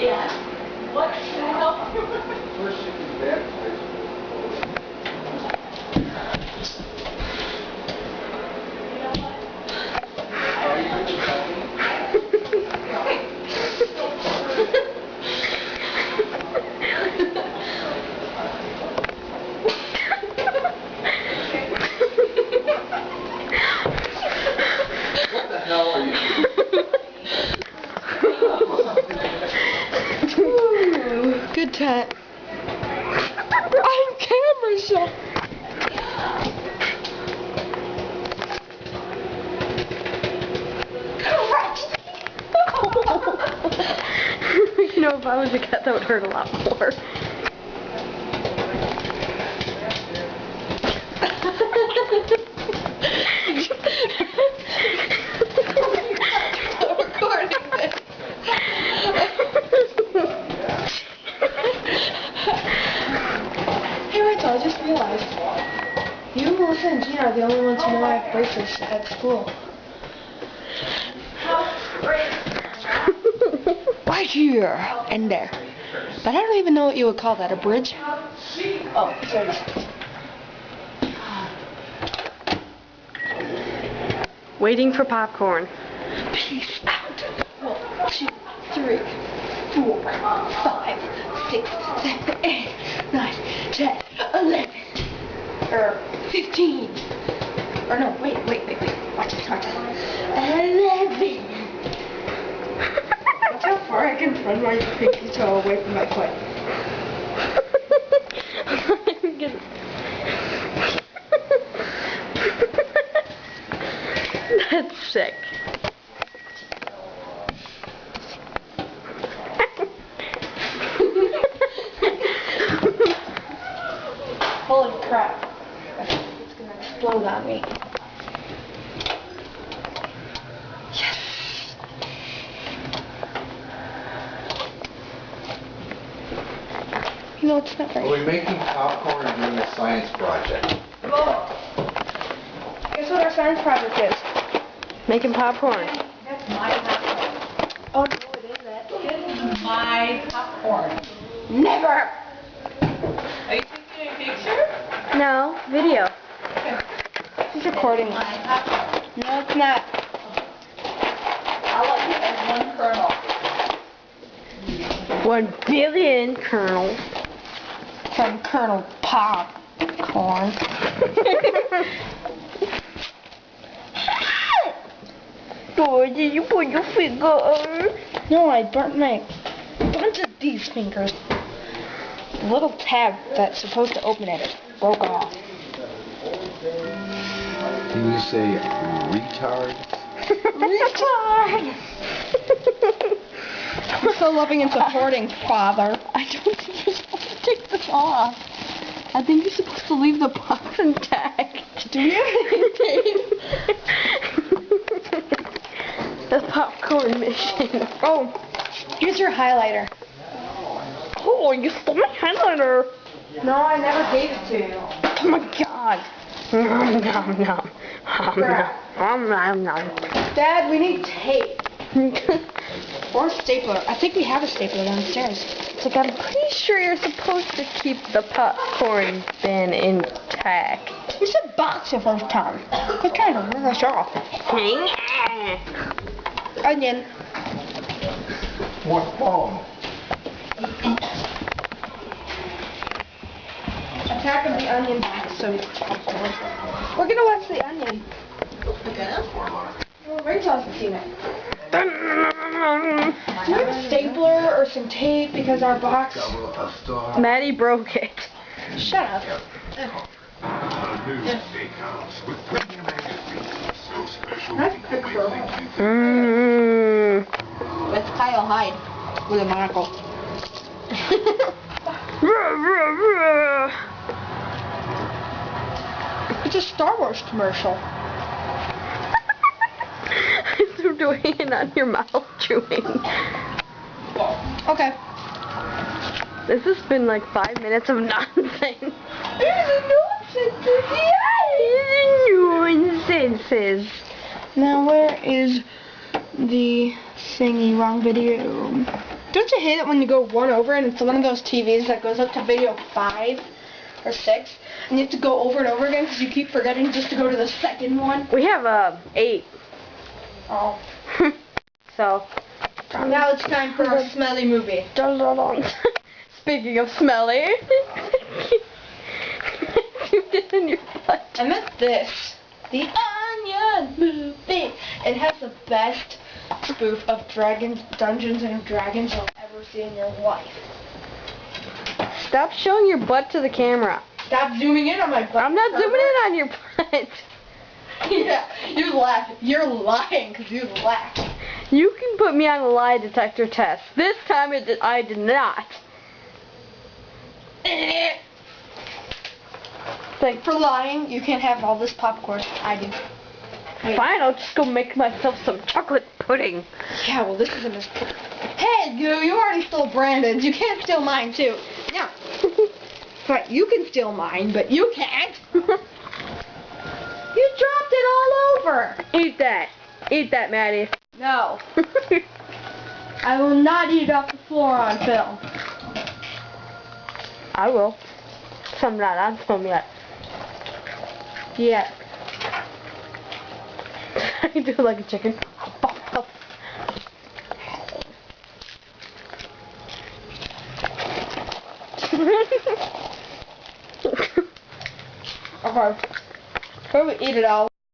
Yeah. What? Can I help you? First you can baptize. What the hell are you Ooh, good tat. I'm camera shy. You know, if I was a cat, that would hurt a lot more. I just realized you, Melissa, and Gina are the only ones who know I have braces at school. Right here and there. But I don't even know what you would call that, a bridge? Oh, sorry. Waiting for popcorn. Peace out. 1, 2, 3, 4, 5, 6, 7, 8, 9, 10, 11, or 15. Or no, wait. Watch this. 11. Watch how far I can run my pinky toe away from my foot. That's sick. Holy crap. It's gonna explode on me. Yes. You know, it's not Are right. we making popcorn or doing a science project? Well, guess what our science project is? Making popcorn. That's my popcorn. Oh, no, it isn't. This is my popcorn. Never! Are you taking a picture? No, video. It's recording. My popcorn. No, it's not. I'll let you have 1 kernel. 1 billion kernels. From Colonel Popcorn. Oh, did you put your finger on? No, I burnt my bunch of these fingers. The little tab that's supposed to open it broke off. Can you say retard? Retard! I'm so loving and supporting, Father. I don't think you're supposed to take this off. I think you're supposed to leave the box intact. Do you have any tape? The popcorn mission. Oh, here's your highlighter. Oh, you stole my highlighter. No, I never gave it to you. Oh my god. Nom, nom, nom. Nom, nom. Dad, we need tape. Or a stapler. I think we have a stapler downstairs. It's like, I'm pretty sure you're supposed to keep the popcorn bin intact. You said box the first time. Quit trying to rip us off. Onion. What phone? Attack of the Onion box. So we're gonna watch the Onion. Okay. Well, Rachel hasn't seen it. Do you have a stapler or some tape because our box? Maddie broke it. Shut up. That's Kyle Hyde with a monocle. It's a Star Wars commercial. You're doing it on your mouth chewing. Okay. This has been like 5 minutes of nonsense. Nonsenses. Now where is the singing wrong video? Don't you hate it when you go one over and it's one of those TVs that goes up to video 5 or 6, and you have to go over and over again because you keep forgetting just to go to the second one? We have 8. Oh. So. Now it's time for our smelly movie. Speaking of smelly. You did in your butt. I meant this. The Onion movie. It has the best spoof of Dungeons and Dragons you'll ever see in your life. Stop showing your butt to the camera. Stop zooming in on my butt. I'm not zooming in on your butt. Yeah, you laugh. You're lying because you laugh. You can put me on a lie detector test. This time I did not. Like, for lying, you can't have all this popcorn. I do. Wait. Fine, I'll just go make myself some chocolate pudding. Yeah, well, this isn't as... Hey, you already stole Brandon's. You can't steal mine, too. No. But you can steal mine, but you can't. You dropped it all over. Eat that. Eat that, Maddie. No. I will not eat off the floor on film. I will. So I'm not on film yet. Yeah. I do like a chicken. Okay. Probably eat it all.